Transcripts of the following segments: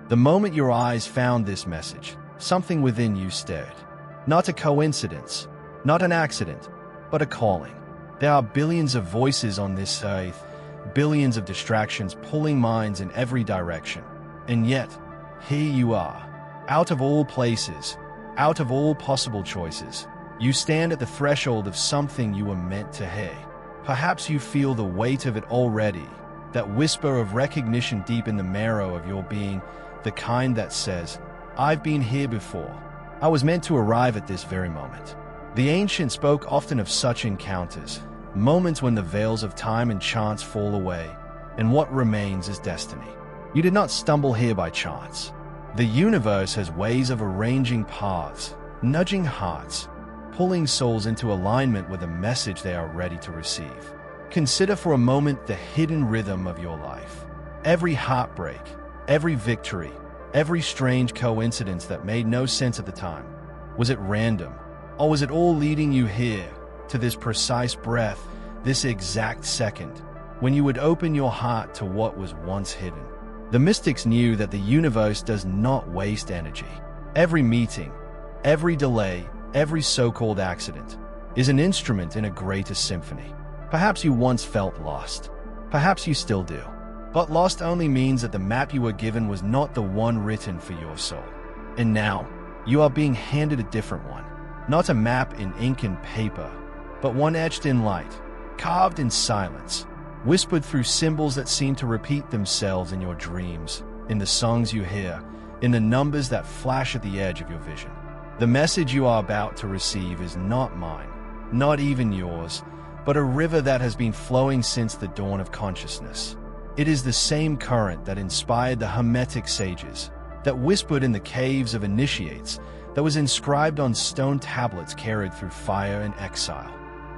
The moment your eyes found this message, something within you stirred. Not a coincidence, not an accident, but a calling. There are billions of voices on this earth, billions of distractions pulling minds in every direction. And yet, here you are, out of all places, out of all possible choices. You stand at the threshold of something you were meant to hear. Perhaps you feel the weight of it already, that whisper of recognition deep in the marrow of your being, the kind that says, "I've been here before. I was meant to arrive at this very moment." The ancients spoke often of such encounters, moments when the veils of time and chance fall away, and what remains is destiny. You did not stumble here by chance. The universe has ways of arranging paths, nudging hearts, pulling souls into alignment with a message they are ready to receive. Consider for a moment the hidden rhythm of your life. Every heartbreak, every victory, every strange coincidence that made no sense at the time. Was it random? Or was it all leading you here, to this precise breath, this exact second, when you would open your heart to what was once hidden? The mystics knew that the universe does not waste energy. Every meeting, every delay, every so-called accident is an instrument in a greater symphony. Perhaps you once felt lost. Perhaps you still do. But lost only means that the map you were given was not the one written for your soul. And now, you are being handed a different one. Not a map in ink and paper, but one etched in light, carved in silence, whispered through symbols that seem to repeat themselves in your dreams, in the songs you hear, in the numbers that flash at the edge of your vision. The message you are about to receive is not mine, not even yours, but a river that has been flowing since the dawn of consciousness. It is the same current that inspired the Hermetic sages, that whispered in the caves of initiates, that was inscribed on stone tablets carried through fire and exile.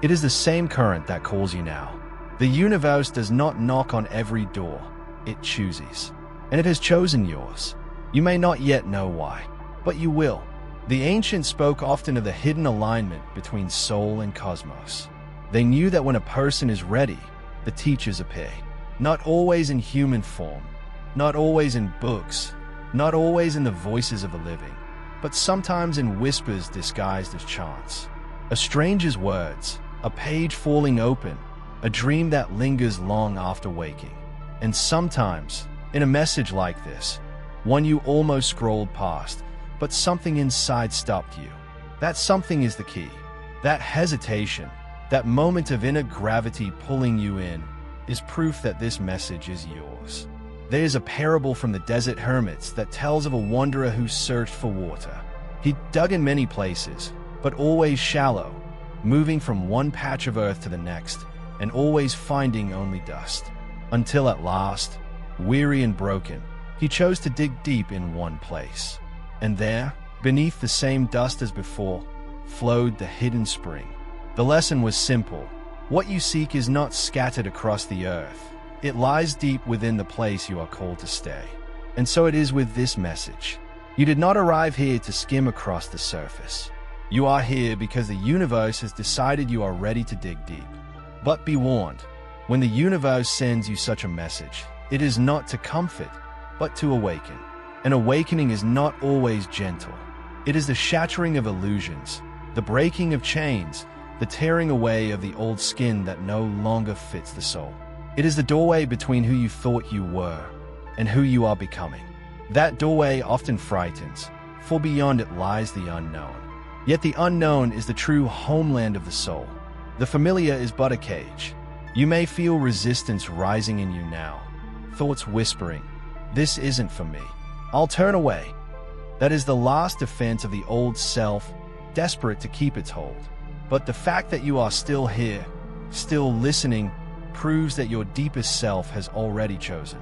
It is the same current that calls you now. The universe does not knock on every door, it chooses. And it has chosen yours. You may not yet know why, but you will. The ancients spoke often of the hidden alignment between soul and cosmos. They knew that when a person is ready, the teachers appear. Not always in human form, not always in books, not always in the voices of the living, but sometimes in whispers disguised as chants. A stranger's words, a page falling open, a dream that lingers long after waking. And sometimes, in a message like this, one you almost scrolled past, but something inside stopped you. That something is the key. That hesitation, that moment of inner gravity pulling you in, is proof that this message is yours. There is a parable from the desert hermits that tells of a wanderer who searched for water. He dug in many places, but always shallow, moving from one patch of earth to the next, and always finding only dust. Until at last, weary and broken, he chose to dig deep in one place. And there, beneath the same dust as before, flowed the hidden spring. The lesson was simple. What you seek is not scattered across the earth. It lies deep within the place you are called to stay. And so it is with this message. You did not arrive here to skim across the surface. You are here because the universe has decided you are ready to dig deep. But be warned, when the universe sends you such a message, it is not to comfort, but to awaken. An awakening is not always gentle. It is the shattering of illusions, the breaking of chains, the tearing away of the old skin that no longer fits the soul. It is the doorway between who you thought you were and who you are becoming. That doorway often frightens, for beyond it lies the unknown. Yet the unknown is the true homeland of the soul. The familiar is but a cage. You may feel resistance rising in you now, thoughts whispering, "This isn't for me. I'll turn away." That is the last defense of the old self, desperate to keep its hold. But the fact that you are still here, still listening, proves that your deepest self has already chosen.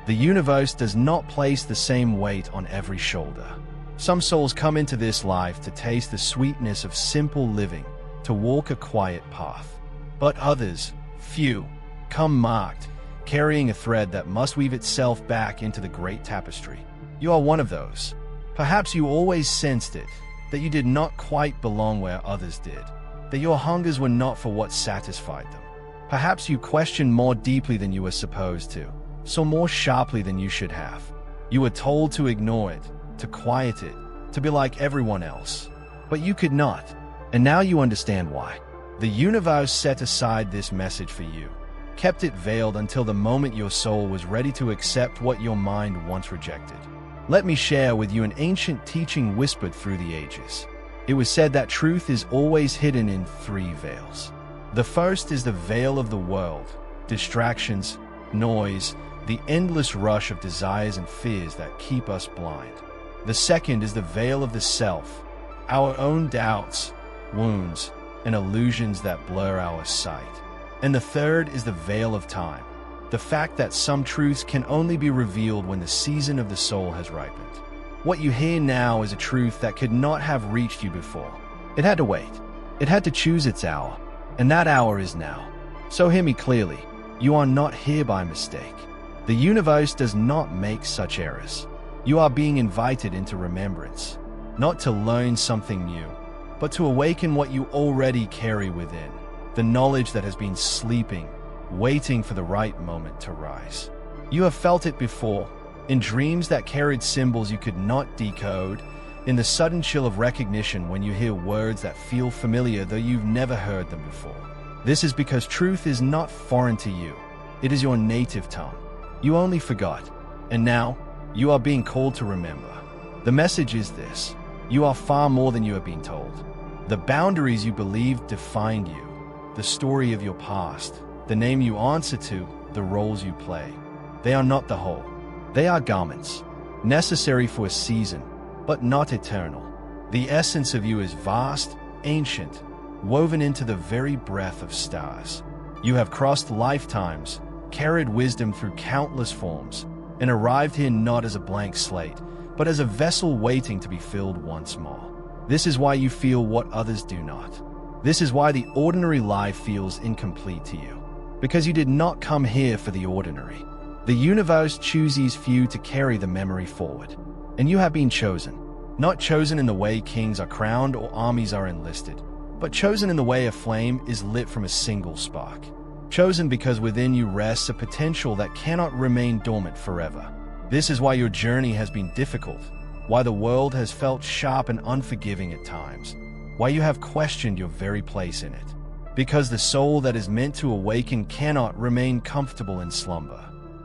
The universe does not place the same weight on every shoulder. Some souls come into this life to taste the sweetness of simple living, to walk a quiet path. But others, few, come marked, carrying a thread that must weave itself back into the great tapestry. You are one of those. Perhaps you always sensed it, that you did not quite belong where others did, that your hungers were not for what satisfied them. Perhaps you questioned more deeply than you were supposed to, saw more sharply than you should have. You were told to ignore it, to quiet it, to be like everyone else. But you could not. And now you understand why. The universe set aside this message for you, kept it veiled until the moment your soul was ready to accept what your mind once rejected. Let me share with you an ancient teaching whispered through the ages. It was said that truth is always hidden in 3 veils. The first is the veil of the world, distractions, noise, the endless rush of desires and fears that keep us blind. The second is the veil of the self, our own doubts, wounds, and illusions that blur our sight. And the third is the veil of time, the fact that some truths can only be revealed when the season of the soul has ripened. What you hear now is a truth that could not have reached you before. It had to wait. It had to choose its hour, and that hour is now. So hear me clearly. You are not here by mistake. The universe does not make such errors. You are being invited into remembrance, not to learn something new, but to awaken what you already carry within, the knowledge that has been sleeping, waiting for the right moment to rise. You have felt it before, in dreams that carried symbols you could not decode, in the sudden chill of recognition when you hear words that feel familiar though you've never heard them before. This is because truth is not foreign to you. It is your native tongue. You only forgot, and now you are being called to remember. The message is this: you are far more than you have been told. The boundaries you believed defined you, the story of your past, the name you answer to, the roles you play. They are not the whole. They are garments, necessary for a season, but not eternal. The essence of you is vast, ancient, woven into the very breath of stars. You have crossed lifetimes, carried wisdom through countless forms, and arrived here not as a blank slate, but as a vessel waiting to be filled once more. This is why you feel what others do not. This is why the ordinary life feels incomplete to you, because you did not come here for the ordinary. The universe chooses few to carry the memory forward, and you have been chosen. Not chosen in the way kings are crowned or armies are enlisted, but chosen in the way a flame is lit from a single spark. Chosen because within you rests a potential that cannot remain dormant forever. This is why your journey has been difficult, why the world has felt sharp and unforgiving at times, why you have questioned your very place in it. Because the soul that is meant to awaken cannot remain comfortable in slumber.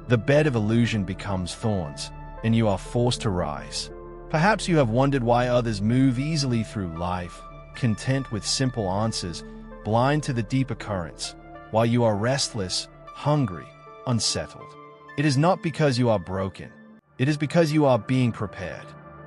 The bed of illusion becomes thorns, and you are forced to rise. Perhaps you have wondered why others move easily through life, content with simple answers, blind to the deeper currents, while you are restless, hungry, unsettled. It is not because you are broken. It is because you are being prepared.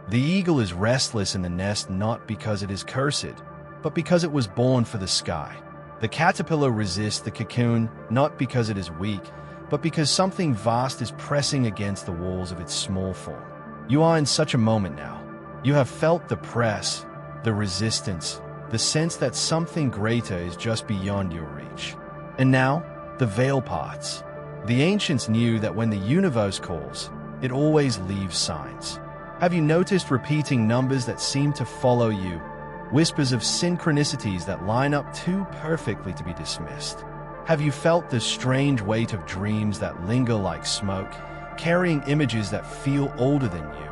The eagle is restless in the nest not because it is cursed, but because it was born for the sky. The caterpillar resists the cocoon not because it is weak, but because something vast is pressing against the walls of its small form. You are in such a moment now. You have felt the press, the resistance, the sense that something greater is just beyond your reach. And now, the veil parts. The ancients knew that when the universe calls, it always leaves signs. Have you noticed repeating numbers that seem to follow you? Whispers of synchronicities that line up too perfectly to be dismissed. Have you felt the strange weight of dreams that linger like smoke, carrying images that feel older than you,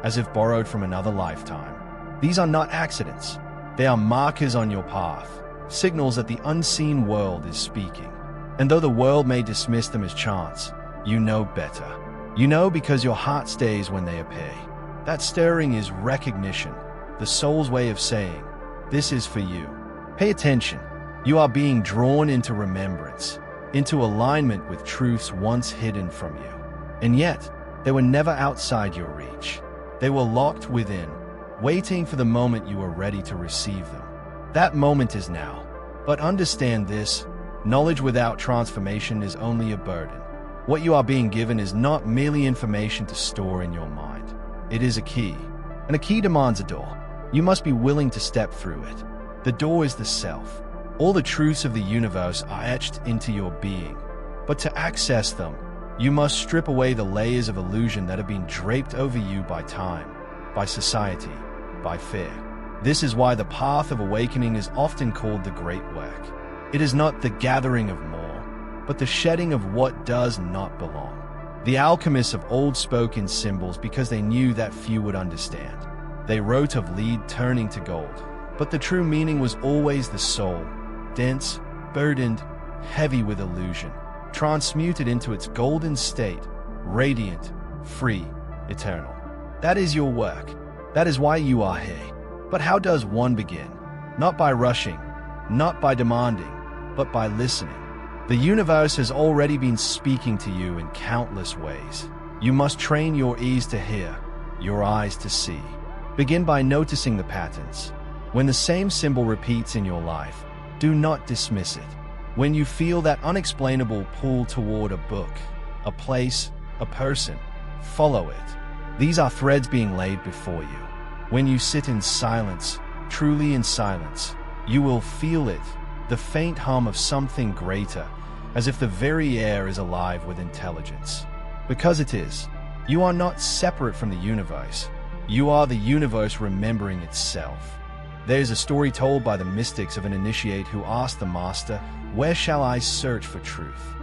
as if borrowed from another lifetime? These are not accidents. They are markers on your path, signals that the unseen world is speaking. And though the world may dismiss them as chance, you know better. You know because your heart stays when they appear. That stirring is recognition, the soul's way of saying, this is for you. Pay attention. You are being drawn into remembrance, into alignment with truths once hidden from you. And yet, they were never outside your reach. They were locked within, waiting for the moment you were ready to receive them. That moment is now. But understand this, knowledge without transformation is only a burden. What you are being given is not merely information to store in your mind. It is a key, and a key demands a door. You must be willing to step through it. The door is the self. All the truths of the universe are etched into your being. But to access them, you must strip away the layers of illusion that have been draped over you by time, by society, by fear. This is why the path of awakening is often called the great work. It is not the gathering of more, but the shedding of what does not belong. The alchemists of old spoke in symbols because they knew that few would understand. They wrote of lead turning to gold, but the true meaning was always the soul, dense, burdened, heavy with illusion, transmuted into its golden state, radiant, free, eternal. That is your work. That is why you are here. But how does one begin? Not by rushing, not by demanding, but by listening. The universe has already been speaking to you in countless ways. You must train your ears to hear, your eyes to see. Begin by noticing the patterns. When the same symbol repeats in your life, do not dismiss it. When you feel that unexplainable pull toward a book, a place, a person, follow it. These are threads being laid before you. When you sit in silence, truly in silence, you will feel it, the faint hum of something greater, as if the very air is alive with intelligence. Because it is. You are not separate from the universe. You are the universe remembering itself. There is a story told by the mystics of an initiate who asked the master, "Where shall I search for truth?"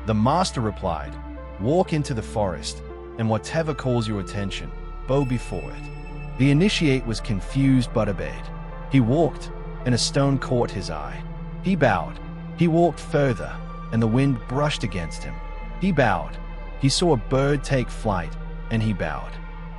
The master replied, "Walk into the forest, and whatever calls your attention, bow before it." The initiate was confused but obeyed. He walked, and a stone caught his eye. He bowed. He walked further, and the wind brushed against him. He bowed. He saw a bird take flight, and he bowed.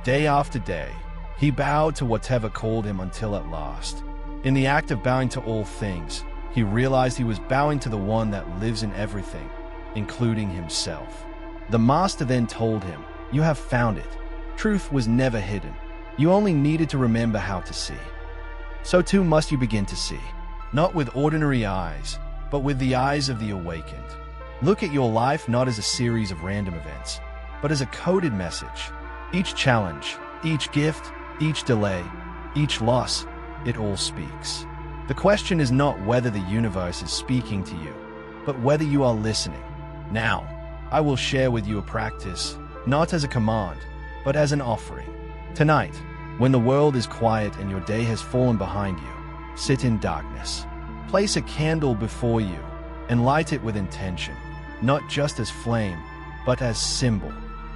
Day after day, he bowed to whatever called him until at last, in the act of bowing to all things, he realized he was bowing to the one that lives in everything, including himself. The master then told him, "You have found it. Truth was never hidden. You only needed to remember how to see." So too must you begin to see, not with ordinary eyes, but with the eyes of the awakened. Look at your life not as a series of random events, but as a coded message. Each challenge, each gift, each delay, each loss, it all speaks. The question is not whether the universe is speaking to you, but whether you are listening. Now, I will share with you a practice, not as a command, but as an offering. Tonight, when the world is quiet and your day has fallen behind you, sit in darkness. Place a candle before you and light it with intention, not just as flame, but as symbol.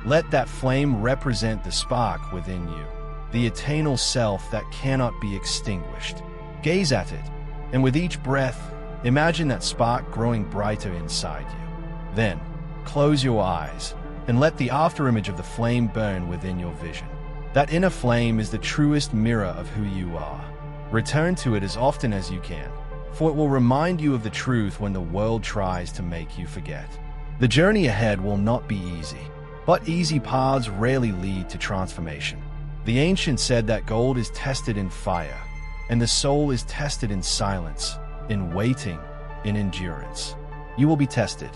Let that flame represent the spark within you, the eternal self that cannot be extinguished. Gaze at it, and with each breath, imagine that spark growing brighter inside you. Then, close your eyes and let the afterimage of the flame burn within your vision. That inner flame is the truest mirror of who you are. Return to it as often as you can, for it will remind you of the truth when the world tries to make you forget. The journey ahead will not be easy, but easy paths rarely lead to transformation. The ancients said that gold is tested in fire, and the soul is tested in silence, in waiting, in endurance. You will be tested.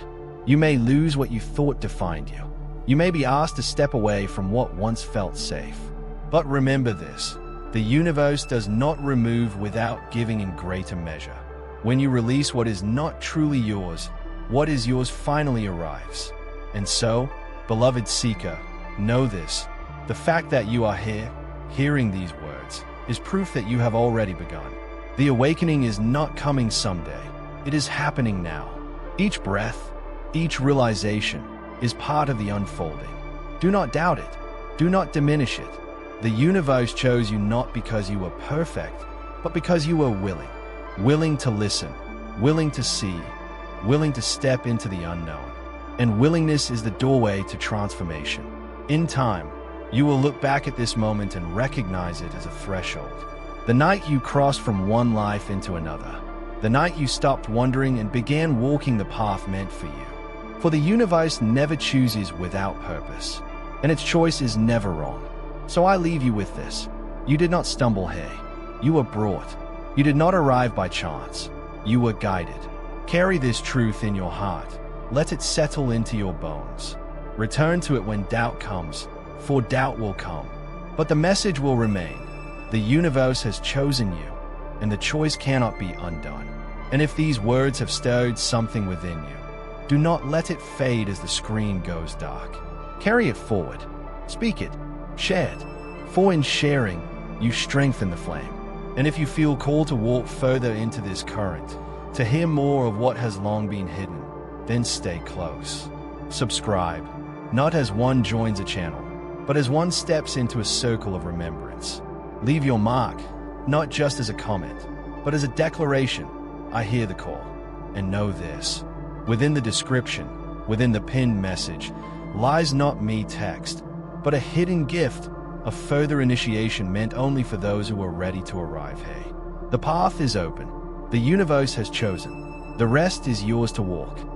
You may lose what you thought defined you. You may be asked to step away from what once felt safe. But remember this, the universe does not remove without giving in greater measure. When you release what is not truly yours, what is yours finally arrives. And so, beloved seeker, know this, the fact that you are here, hearing these words, is proof that you have already begun. The awakening is not coming someday, it is happening now. Each breath, each realization, is part of the unfolding. Do not doubt it. Do not diminish it. The universe chose you not because you were perfect, but because you were willing. Willing to listen, willing to see, willing to step into the unknown. And willingness is the doorway to transformation. In time, you will look back at this moment and recognize it as a threshold. The night you crossed from one life into another. The night you stopped wondering and began walking the path meant for you. For the universe never chooses without purpose, and its choice is never wrong. So I leave you with this. You did not stumble here. You were brought. You did not arrive by chance. You were guided. Carry this truth in your heart. Let it settle into your bones. Return to it when doubt comes, for doubt will come. But the message will remain. The universe has chosen you, and the choice cannot be undone. And if these words have stirred something within you, do not let it fade as the screen goes dark. Carry it forward. Speak it. Share it. For in sharing, you strengthen the flame. And if you feel called to walk further into this current, to hear more of what has long been hidden, then stay close. Subscribe. not as one joins a channel, but as one steps into a circle of remembrance. Leave your mark, not just as a comment, but as a declaration. I hear the call, and know this. Within the description, within the pinned message, lies not me text, but a hidden gift, a further initiation meant only for those who are ready to arrive. Hey, the path is open. The universe has chosen. The rest is yours to walk.